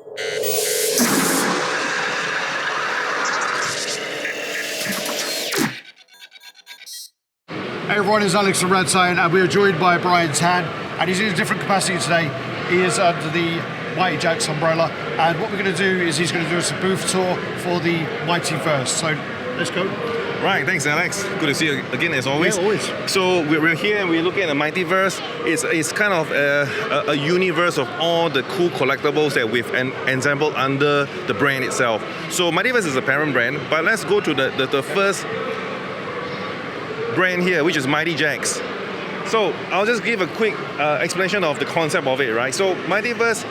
Hey everyone, it's Alex from Bryan Tan, and we are joined by Bryan Tan, and he's in a different capacity today. He is under the Mighty Jaxx umbrella, and what we're going to do is he's going to do us a booth tour for the Mighty Verse. So let's go. Right, thanks Alex. Good to see you again as always. Yeah, always. So we're here and we're looking at the Mighty Verse. It's kind of a universe of all the cool collectibles that we've assembled under the brand itself. So Mighty Verse is a parent brand, but let's go to the first brand here, which is Mighty Jaxx. So I'll just give a quick explanation of the concept of it, right? So Mighty Verse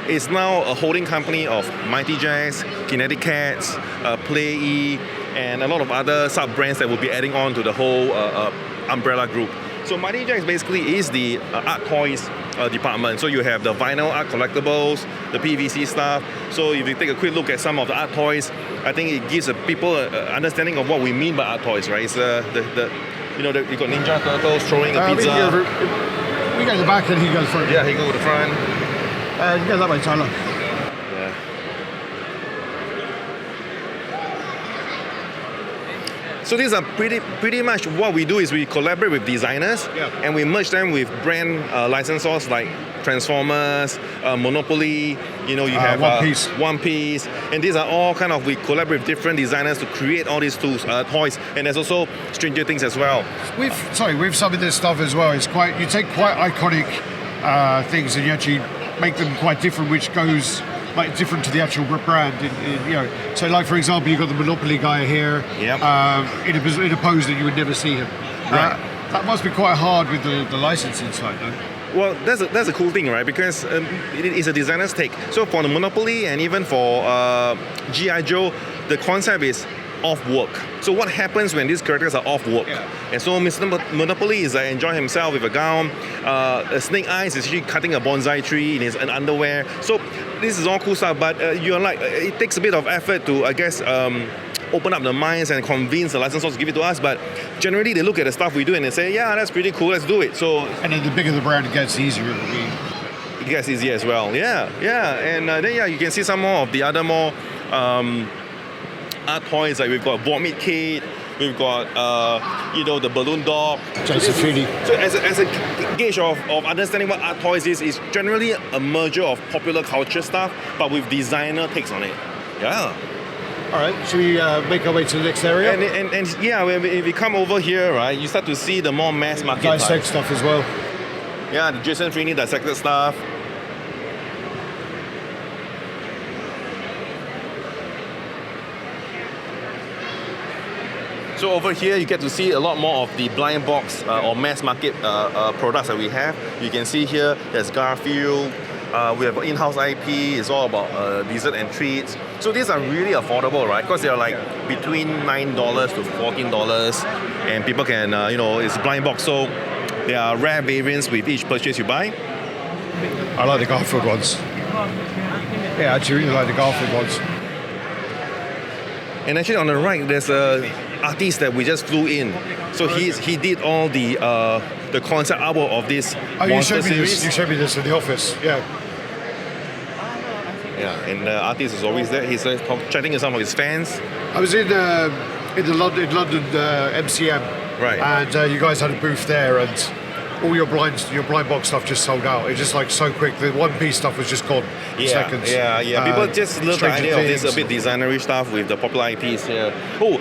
is now a holding company of Mighty Jaxx, Kinetic Cats, Play-E, and a lot of other sub-brands that will be adding on to the whole umbrella group. So Mighty Jaxx basically is the art toys department. So you have the vinyl art collectibles, the PVC stuff. So if you take a quick look at some of the art toys, I think it gives people an understanding of what we mean by art toys, right? It's you got Ninja Turtles throwing a pizza. We go to the back and he goes front. Yeah, he goes to the front. You go that way, Tyler. Yeah. So these are pretty much what we do is we collaborate with designers, and we merge them with brand licensors like Transformers, Monopoly. You have One Piece, and these are all we collaborate with different designers to create all these toys. And there's also Stranger Things as well. With some of this stuff as well, you take quite iconic things and you actually make them quite different, which goes different to the actual brand. So like for example, you've got the Monopoly guy here, in a pose that you would never see him. Right. That must be quite hard with the licensing side, though. Well, that's a cool thing, right? Because it is a designer's take. So for the Monopoly and even for G.I. Joe, the concept is off work. So what happens when these characters are off work? Yeah. And so Mr. Monopoly is enjoying himself with a gown. Snake Eyes is actually cutting a bonsai tree in his underwear. So this is all cool stuff, but it takes a bit of effort to, I guess, open up the minds and convince the licensors to give it to us. But generally, they look at the stuff we do and they say, yeah, that's pretty cool, let's do it. So, and then the bigger the brand, it gets easier. It gets easier as well. Yeah. And then you can see some more of the other more art toys. Like we've got Vomit Kid, we've got the balloon dog. Jason Feely. So as a gauge of understanding what art toys is generally a merger of popular culture stuff, but with designer takes on it. Yeah. All right, should we make our way to the next area? And if you come over here, right, you start to see the more mass market dissect stuff as well. Yeah, the Jason Feely dissected stuff. So over here, you get to see a lot more of the blind box or mass market products that we have. You can see here, there's Garfield. We have in-house IP. It's all about dessert and treats. So these are really affordable, right? Because they're like between $9 to $14, and people can, it's blind box. So there are rare variants with each purchase you buy. I like the Garfield ones. Yeah, I actually really like the Garfield ones. And actually on the right, there's a artist that we just flew in. So he did all the concept album of this monster series. You showed me this in the office, yeah. Yeah, and the artist is always there. He's chatting with some of his fans. I was in London MCM, right? And you guys had a booth there, and all your blind box stuff just sold out. It was just so quick. The One Piece stuff was just gone in seconds. Yeah. People just love the idea of this a bit designery stuff with the popular IPs here. Oh,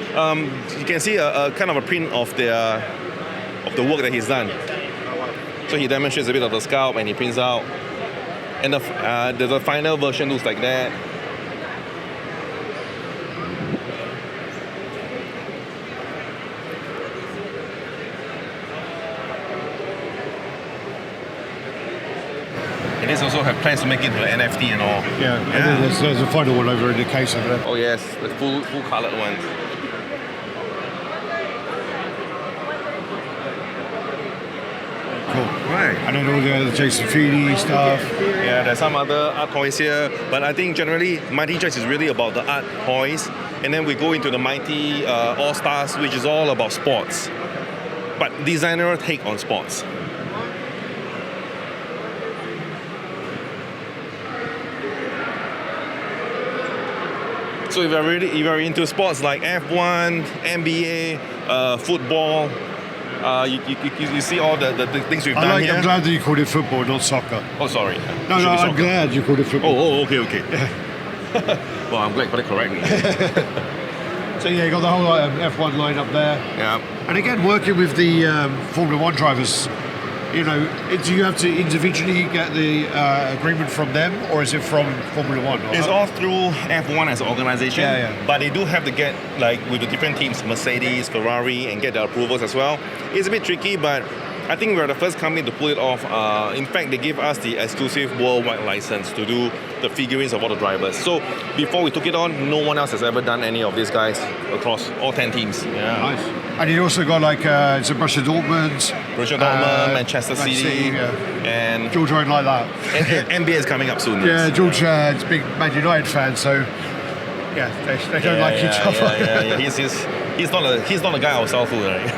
you can see a kind of a print of the work that he's done. So he demonstrates a bit of the scalp and he prints out. And the final version looks like that. And this also have plans to make it to an NFT and all. Yeah. And then there's a final one over in the case over there. Oh yes, the full coloured ones. Cool. Right. And then all the other Jason Feely stuff. Yeah, there's some other art toys here, but I think generally Mighty Jaxx is really about the art toys, and then we go into the Mighty All Stars, which is all about sports, but designer take on sports. So if you're into sports like F1, NBA, football, you see all the things we've done here. I'm glad that you called it football, not soccer. Oh, sorry. No, I'm glad you called it football. Oh, okay. Well, I'm glad you got it correctly. So yeah, you got the whole F1 line up there. Yeah. And again, working with the Formula One drivers, you know, do you have to individually get the agreement from them, or is it from Formula One? It's all through F1 as an organization. Yeah. But they do have to get, like, with the different teams, Mercedes, Ferrari, and get the approvals as well. It's a bit tricky, but I think we're the first company to pull it off. In fact, they gave us the exclusive worldwide license to do the figurines of all the drivers. So before we took it on, no one else has ever done any of these guys across all 10 teams. Yeah. Nice. And you also got like it's a Borussia Dortmund, Manchester City, and George won't like that. and NBA is coming up soon. Yeah, George is a big Man United fan, so yeah, they don't like each other. Yeah. He's not a guy of South Food, right?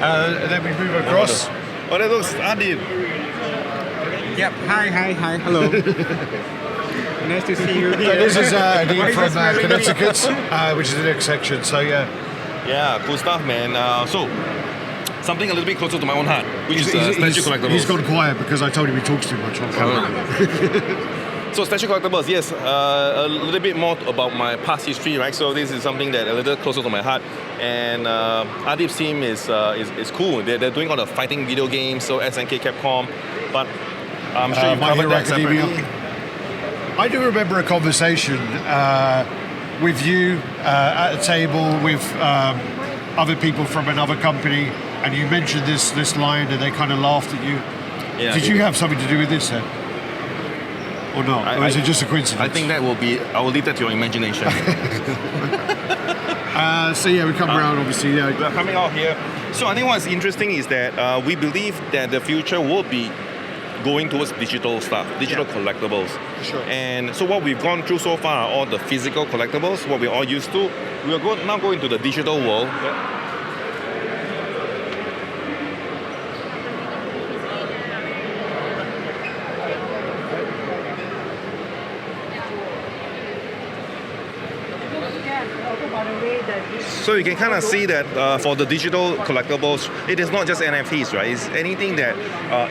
And then we move across. Oh, that looks Adib. Yep. Hi. Hello. Nice to see you here. This is Adib from Connecticut, which is the next section. So yeah. Yeah, cool stuff, man. So, something a little bit closer to my own heart, which is Statue Collectibles. He's gone quiet because I told him he talks too much on camera. So, Statue Collectibles, yes, a little bit more about my past history, right? So, this is something that a little closer to my heart. And Adib's team is cool. They're doing all the fighting video games, so SNK Capcom. But I'm sure you've covered that separately. I do remember a conversation with you at a table with other people from another company, and you mentioned this line, and they kind of laughed at you. Yeah. Did you have something to do with this then? Or not? Or is it just a coincidence? I think I will leave that to your imagination. So yeah, we come around obviously. Yeah. We're coming out here. So I think what's interesting is that we believe that the future will be going towards digital stuff, digital collectibles. Sure. And so what we've gone through so far are all the physical collectibles, what we're all used to. We're now going to the digital world. So you can kind of see that for the digital collectibles, it is not just NFTs, right? It's anything that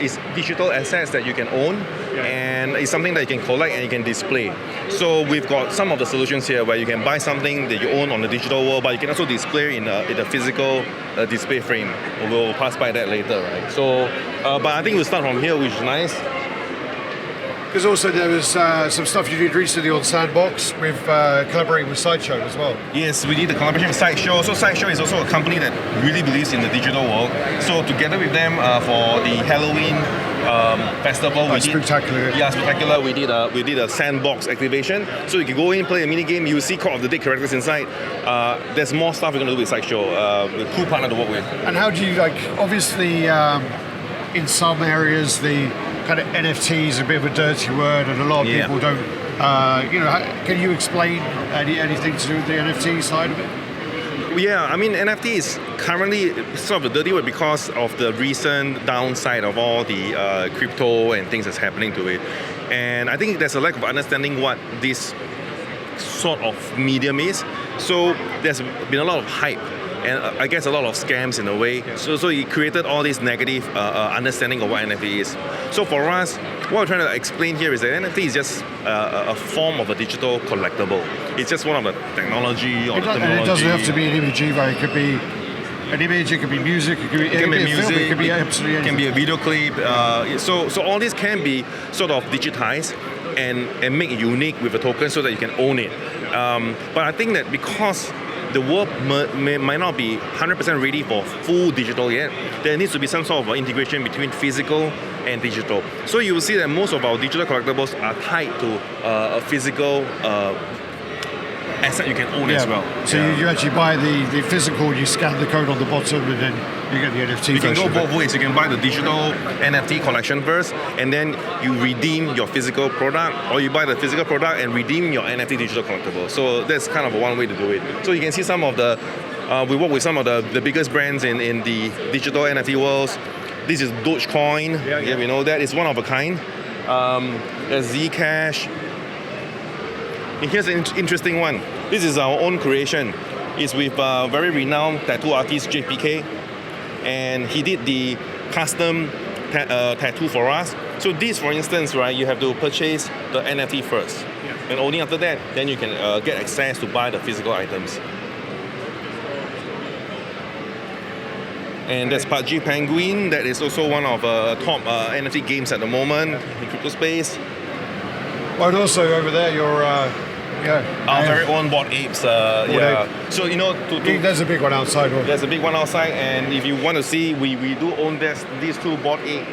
is digital assets that you can own, and it's something that you can collect and you can display. So we've got some of the solutions here where you can buy something that you own on the digital world, but you can also display in a physical display frame. We'll pass by that later, right? So, but I think we'll start from here, which is nice. Because also there was some stuff you did recently on Sandbox with collaborating with Sideshow as well. Yes, we did the collaboration with Sideshow. So Sideshow is also a company that really believes in the digital world. So together with them for the Halloween festival, we did Spectacular. Yeah, Spectacular. We did a Sandbox activation. So you can go in, play a mini game. You will see Call of the Day characters inside. There's more stuff we're going to do with Sideshow. The cool partner to work with. And how do you obviously in some areas the kind of NFT is a bit of a dirty word, and a lot of people don't. Can you explain anything to do with the NFT side of it? Yeah, I mean, NFT is currently sort of a dirty word because of the recent downside of all the crypto and things that's happening to it. And I think there's a lack of understanding what this sort of medium is. So there's been a lot of hype, and I guess a lot of scams in a way. So it created all this negative understanding of what NFT is. So for us, what we're trying to explain here is that NFT is just a form of a digital collectible. It's just one of the technology or the technology. And it doesn't have to be an image either. It could be an image, it could be music, it could be music, film, it could be absolutely anything. It can be a video clip. So all this can be sort of digitized and make it unique with a token so that you can own it. But I think that because the world might not be 100% ready for full digital yet, there needs to be some sort of integration between physical and digital. So you will see that most of our digital collectibles are tied to a physical asset you can own as well. So you actually buy the physical, you scan the code on the bottom, and then you get the NFT You can version. go both ways. You can buy the digital NFT collection first, and then you redeem your physical product, or you buy the physical product and redeem your NFT digital collectible. So that's kind of one way to do it. So you can see some of the, we work with some of the biggest brands in the digital NFT worlds. This is Dogecoin. We know that. It's one of a kind. There's Zcash. And here's an interesting one. This is our own creation. It's with very renowned tattoo artist JPK, and he did the custom tattoo for us. So this, for instance, right, you have to purchase the NFT first, and only after that, then you can get access to buy the physical items. And that's PUBG Penguin. That is also one of top NFT games at the moment in crypto space. Well, and also over there, your Our very own Bored Apes. Ape. So you know, there's a big one outside. there's a big one outside, and if you want to see, we do own these two Bored Apes.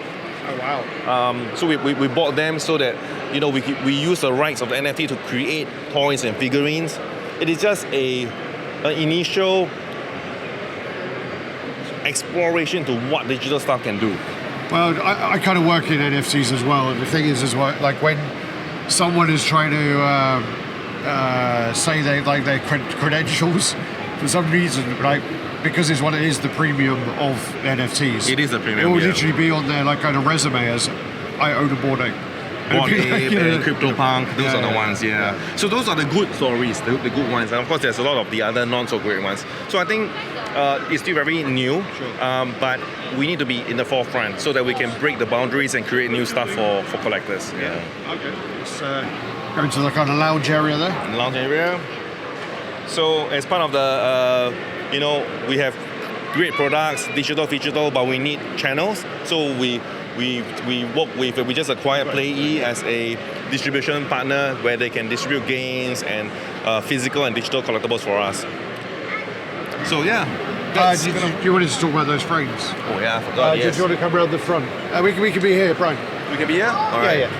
Oh wow! So we bought them so that we use the rights of the NFT to create toys and figurines. It is just an initial exploration to what digital stuff can do. Well, I kind of work in NFTs as well, and the thing is well, like when someone is trying to say they like their credentials for some reason, like because it's what it is, the premium of NFTs. It is a premium. It will literally be on their like kind of resume as I own a Bored Ape. Bored Ape and CryptoPunk, those are the ones, yeah. So those are the good stories, the good ones, and of course there's a lot of the other not so great ones. So I think it's still very new, but we need to be in the forefront so that we can break the boundaries and create new stuff for collectors. Yeah. Okay. Let's go into the kind of lounge area there. Lounge area. So as part of the, we have great products, digital, but we need channels. So we just acquired PlayE as a distribution partner where they can distribute games and physical and digital collectibles for us. So yeah. You wanted to talk about those frames? Oh yeah, I forgot. Yes. Do you want to come around the front? We can be here, Brian. We can be here? All right. Yeah.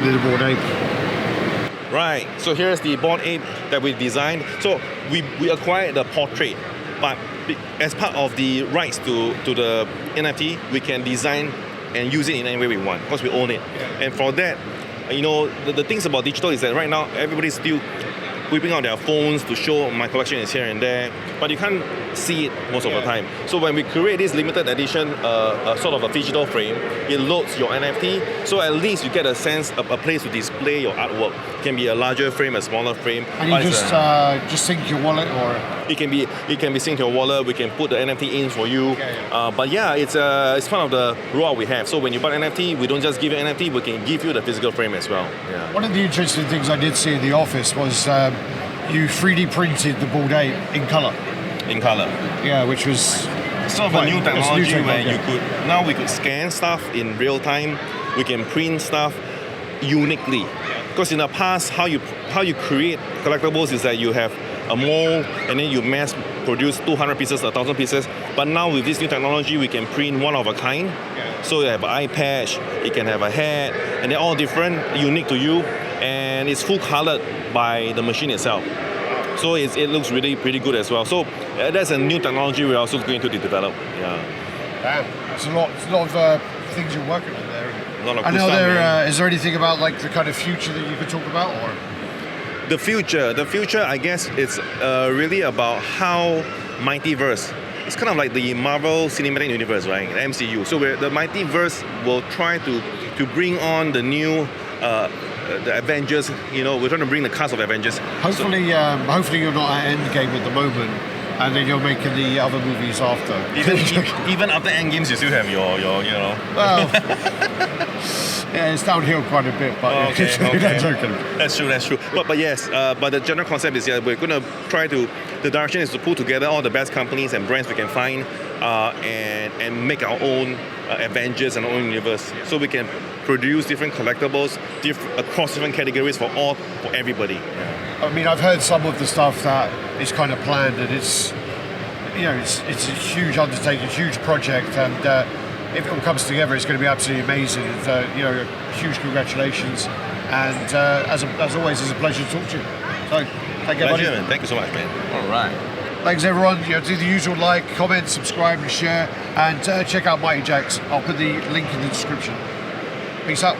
Little Bored Ape. Right, so here's the Bored Ape that we designed. So we acquired the portrait, but as part of the rights to the NFT, we can design and use it in any way we want because we own it. And for that, the things about digital is that right now everybody's still whipping out their phones to show my collection is here and there, but you can't see it most of the time. So when we create this limited edition, sort of a digital frame, it loads your NFT, so at least you get a sense of a place to display your artwork. It can be a larger frame, a smaller frame. And you just sync your wallet, or it can be synced to your wallet. We can put the NFT in for you. But yeah, it's part of the rollout we have. So when you buy an NFT, we don't just give you an NFT, we can give you the physical frame as well. Yeah. One of the interesting things I did see in the office was you 3D printed the Bored Ape in color. In color. Yeah, which was sort of a new technology where we could scan stuff in real time. We can print stuff uniquely. Because in the past, how you create collectibles is that you have a mold and then you mass produce 200 pieces, 1,000 pieces. But now with this new technology, we can print one of a kind. So you have an eye patch, it can have a hat, and they're all different, unique to you, and it's full colored by the machine itself. So it looks really pretty good as well. So that's a new technology we're also going to develop. Yeah. It's a lot of things you're working on there. A lot of I good know stuff, is there anything about like the kind of future that you could talk about, or? The future, I guess it's really about how Mightyverse. It's kind of like the Marvel Cinematic Universe, right? The MCU. So the Mightyverse will try to bring on the new the Avengers. We're trying to bring the cast of Avengers. Hopefully you're not at Endgame at the moment, and then you're making the other movies after. Even after Endgames, you still have your. Well, yeah, it's downhill quite a bit, but okay. That's joking. That's true. But yes, but the general concept is we're going to try to. The direction is to pull together all the best companies and brands we can find, and make our own Avengers and our own universe, so we can produce different collectibles across different categories for everybody. Yeah. I mean, I've heard some of the stuff that is kind of planned, and it's it's a huge undertaking, a huge project, and if it all comes together, it's going to be absolutely amazing. And, huge congratulations, and as always, it's a pleasure to talk to you. So, thank you, buddy. Thank you so much, man. All right. Thanks, everyone. Do the usual like, comment, subscribe, and share, and check out Mighty Jaxx. I'll put the link in the description. Peace out.